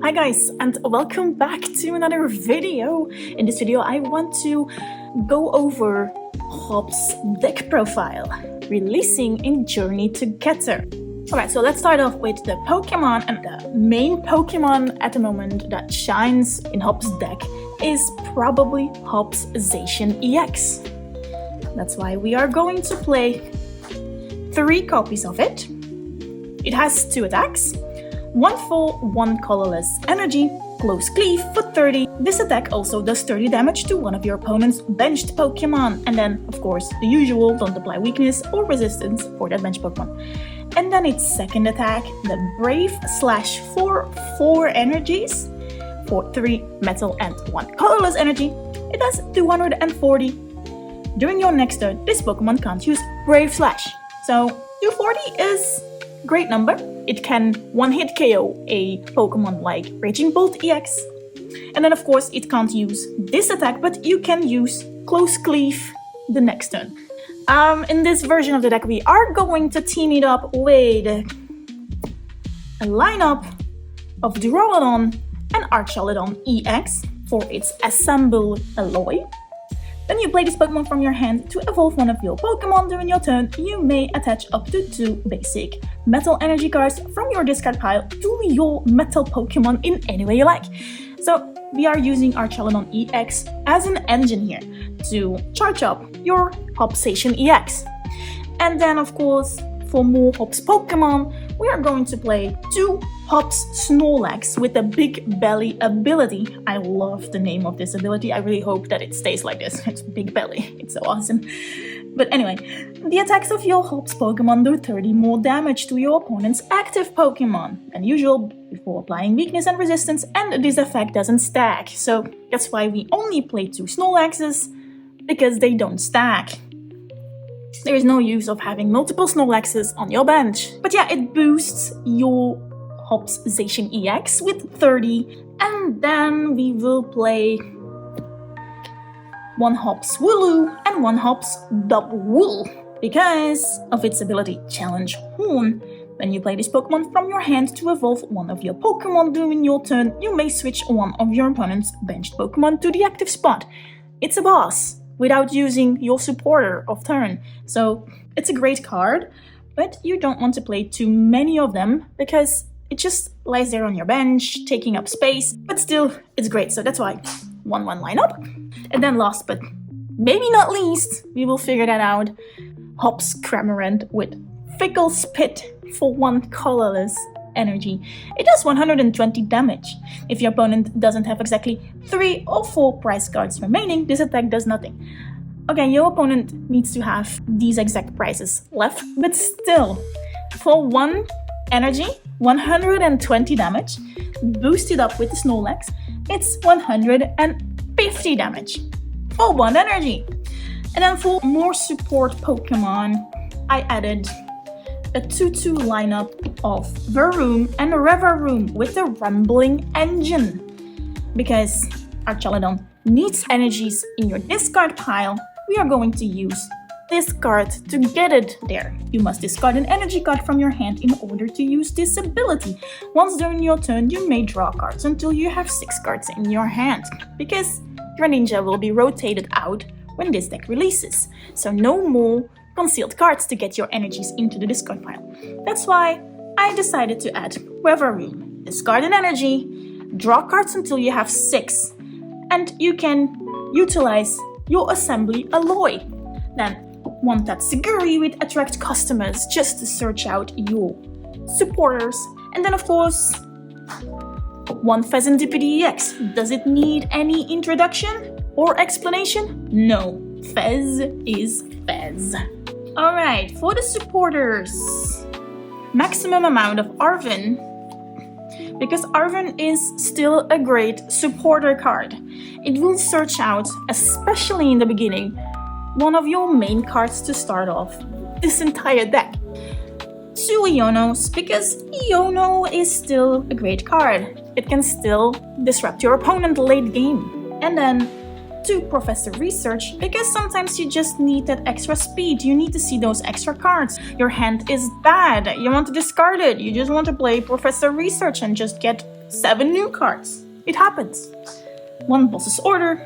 Hi guys, and welcome back to another video. In this video I want to go over Hop's deck profile, releasing in Journey Together. Alright, so let's start off with the Pokemon, and the main Pokemon at the moment that shines in Hop's deck is probably Hop's Zacian EX. That's why we are going to play 3 copies of it. It has 2 attacks. 1 full, 1 colorless energy, close cleave for 30. This attack also does 30 damage to one of your opponent's benched Pokemon. And then, of course, the usual, don't apply weakness or resistance for that benched Pokemon. And then its second attack, the Brave Slash for 4 energies, for 3 metal and 1 colorless energy. It does 240. During your next turn, this Pokemon can't use Brave Slash. So 240 is a great number. It can one-hit KO a Pokemon like Raging Bolt EX. And then of course it can't use this attack, but you can use Close Cleave the next turn. In this version of the deck we are going to team it up with a lineup of Duraludon and Archaludon EX for its Assemble Alloy. Then you play this Pokemon from your hand to evolve one of your Pokemon. During your turn, you may attach up to 2 basic Metal Energy cards from your discard pile to your Metal Pokemon in any way you like. So we are using Archaludon EX as an engine here to charge up your Hop's Zacian EX. And then of course, for more Hop's Pokemon, we are going to play 2 Hop's Snorlax with a Big Belly ability. I love the name of this ability. I really hope that it stays like this. It's Big Belly. It's so awesome. But anyway, the attacks of your Hop's Pokemon do 30 more damage to your opponent's active Pokemon than usual before applying weakness and resistance, and this effect doesn't stack. So that's why we only play 2 Snorlaxes, because they don't stack. There is no use of having multiple Snorlaxes on your bench. But yeah, it boosts your Hop's Zacian EX with 30, and then we will play 1 Hop's Wooloo and 1 Hop's Double Wool because of its ability Challenge Horn. When you play this Pokemon from your hand to evolve one of your Pokemon during your turn, you may switch one of your opponent's benched Pokemon to the active spot. It's a boss without using your supporter of turn. So it's a great card, but you don't want to play too many of them because it just lies there on your bench, taking up space, but still, it's great. So that's why 1-1 lineup. And then last but maybe not least, we will figure that out, Hop's Cramorant with Fickle Spit for 1 colorless energy. It does 120 damage. If your opponent doesn't have exactly 3 or 4 prize cards remaining, this attack does nothing. Okay, your opponent needs to have these exact prizes left, but still, for 1 energy, 120 damage, boosted up with the Snorlax, it's 150 damage for 1 energy. And then for more support Pokemon, I added a 2-2 lineup of Varoom and Revaroom with the Rumbling Engine. Because Archaludon needs energies in your discard pile, we are going to use this card to get it there. You must discard an energy card from your hand in order to use this ability. Once during your turn, you may draw cards until you have 6 cards in your hand, because Greninja will be rotated out when this deck releases. So no more concealed cards to get your energies into the discard pile. That's why I decided to add Revaroom. Discard an energy, draw cards until you have 6, and you can utilize your Assembly Alloy. Then 1 Tatsugiri with Attract Customers just to search out your supporters. And then of course 1 Fezandipity EX. Does it need any introduction or explanation? No, Fez is Fez. Alright, for the supporters, maximum amount of Arven, because Arven is still a great supporter card. It will search out, especially in the beginning, one of your main cards to start off this entire deck. 2 Ionos, because Iono is still a great card. It can still disrupt your opponent late game. And then 2 Professor Research, because sometimes you just need that extra speed. You need to see those extra cards. Your hand is bad. You want to discard it. You just want to play Professor Research and just get 7 new cards. It happens. 1 boss's order,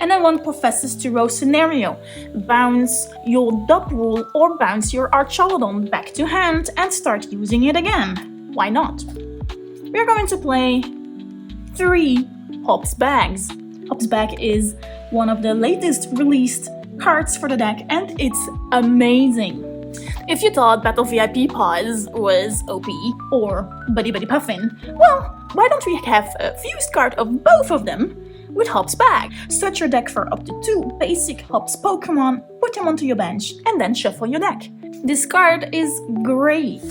and then 1 professor's to row scenario. Bounce your dub rule or bounce your Archaludon back to hand and start using it again. Why not? We're going to play 3 Hop's Bags. Hop's Bag is one of the latest released cards for the deck, and it's amazing. If you thought Battle VIP Pause was OP or Buddy Buddy Puffin, well, why don't we have a fused card of both of them with Hop's Bag? Search your deck for up to 2 basic Hop's Pokémon, put them onto your bench, and then shuffle your deck. This card is great.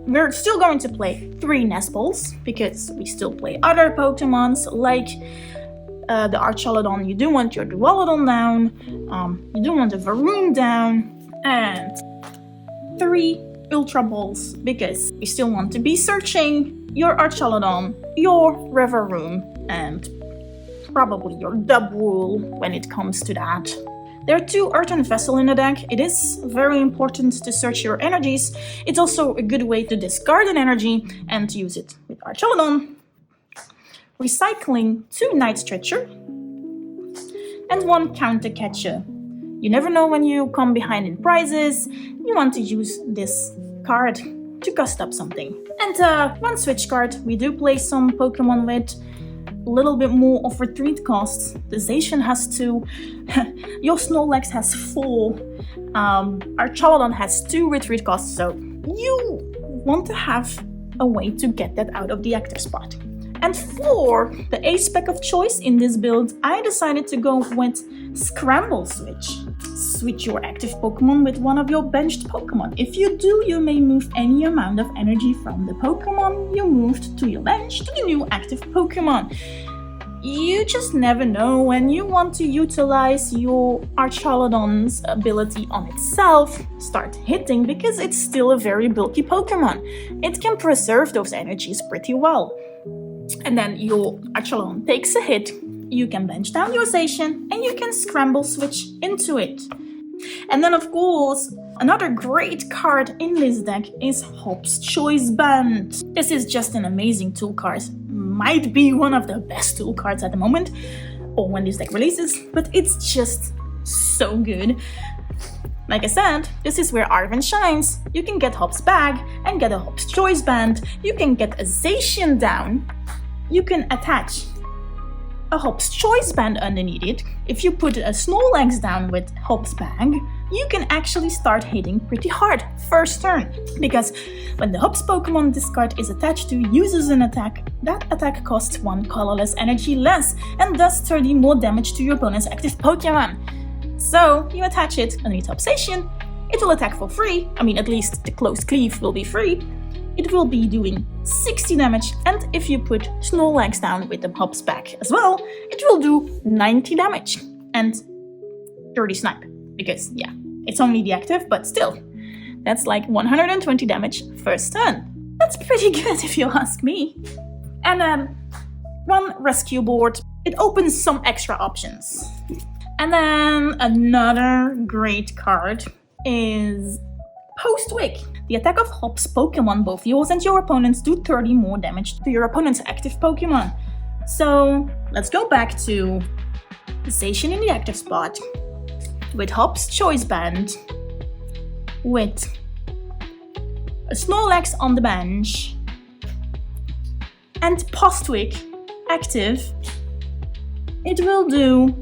We're still going to play 3 Nestballs, because we still play other Pokémons like the Archaludon. You do want your Dualudon down, you do want the Varoom down, and 3 Ultra Balls, because we still want to be searching your Archaludon, your Reveroom, and probably your Dub Rule when it comes to that. There are 2 Earthen Vessel in the deck. It is very important to search your energies. It's also a good way to discard an energy and use it with Archaludon. Recycling 2 Night Stretcher and 1 Counter Catcher. You never know when you come behind in prizes. You want to use this card to cost up something. And 1 switch card. We do play some Pokemon with a little bit more of retreat costs. The Zacian has 2. Your Snorlax has 4. Archaludon has 2 retreat costs. So you want to have a way to get that out of the active spot. And for the ace spec of choice in this build, I decided to go with Scramble Switch. Switch your active Pokemon with one of your benched Pokemon. If you do, you may move any amount of energy from the Pokemon you moved to your bench to the new active Pokemon. You just never know when you want to utilize your Archaludon's ability on itself, start hitting, because it's still a very bulky Pokemon. It can preserve those energies pretty well. And then your Archaludon takes a hit, you can bench down your Zacian, and you can Scramble Switch into it. And then of course, another great card in this deck is Hop's Choice Band. This is just an amazing tool card. Might be one of the best tool cards at the moment, or when this deck releases, but it's just so good. Like I said, this is where Arven shines. You can get Hop's Bag and get a Hop's Choice Band. You can get a Zacian down. You can attach a Hop's Choice Band underneath it. If you put a Snorlax down with Hop's Bag, you can actually start hitting pretty hard first turn. Because when the Hop's Pokemon this card is attached to uses an attack, that attack costs 1 colorless energy less and does 30 more damage to your opponent's active Pokemon. So you attach it underneath Hop's Zacian, it will attack for free. I mean, at least the close cleave will be free. It will be doing 60 damage, and if you put Snorlax down with the Hop's Bag as well, it will do 90 damage and 30 snipe. Because, yeah, it's only the active, but still, that's like 120 damage first turn. That's pretty good if you ask me. And then 1 rescue board. It opens some extra options. And then another great card is Post-Wick. The attack of Hop's Pokemon, both yours and your opponent's, do 30 more damage to your opponent's active Pokemon. So let's go back to Zacian in the active spot with Hop's Choice Band, with a Snorlax on the bench, and Postwick active. It will do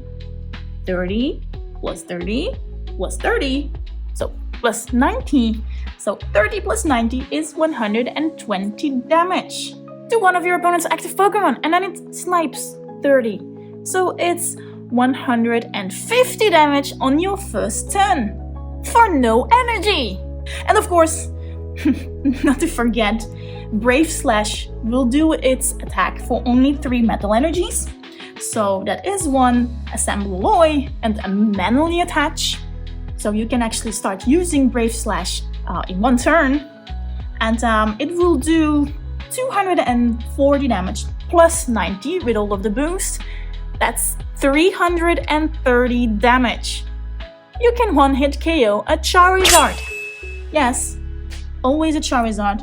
30 plus 30 plus 30, so plus 90. So 30 plus 90 is 120 damage to one of your opponent's active Pokemon, and then it snipes 30. So it's 150 damage on your first turn for no energy. And of course, not to forget, Brave Slash will do its attack for only 3 metal energies. So that is 1 Assemble Alloy and a manually attach. So you can actually start using Brave Slash in 1 turn. And it will do 240 damage plus 90 with all of the boost. That's 330 damage. You can one-hit KO a Charizard. Yes, always a Charizard.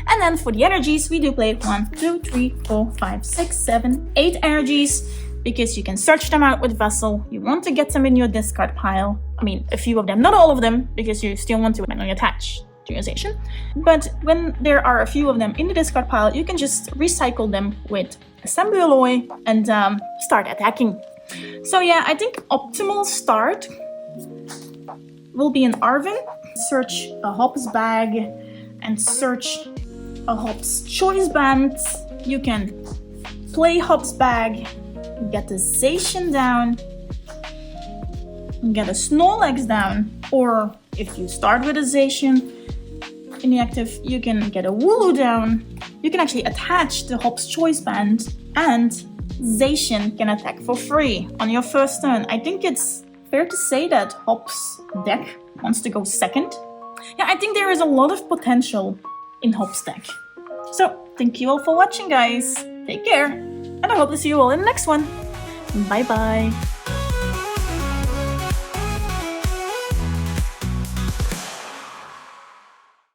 And then for the energies, we do play 1, 2, 3, 4, 5, 6, 7, 8 energies, because you can search them out with Vessel. You want to get them in your discard pile. I mean, a few of them, not all of them, because you still want to manually attach to your Zacian. But when there are a few of them in the discard pile, you can just recycle them with Assembly Alloy and start attacking. So yeah, I think optimal start will be an Arvin. Search a Hop's bag and search a Hop's choice band. You can play Hop's bag, get the Zacian down, get a Snorlax down, or if you start with a Zacian in the active, you can get a Wooloo down. You can actually attach the Hop's choice band, and Zacian can attack for free on your first turn. I think it's fair to say that Hop's deck wants to go second. Yeah, I think there is a lot of potential in Hop's deck. So, thank you all for watching, guys. Take care, and I hope to see you all in the next one. Bye bye.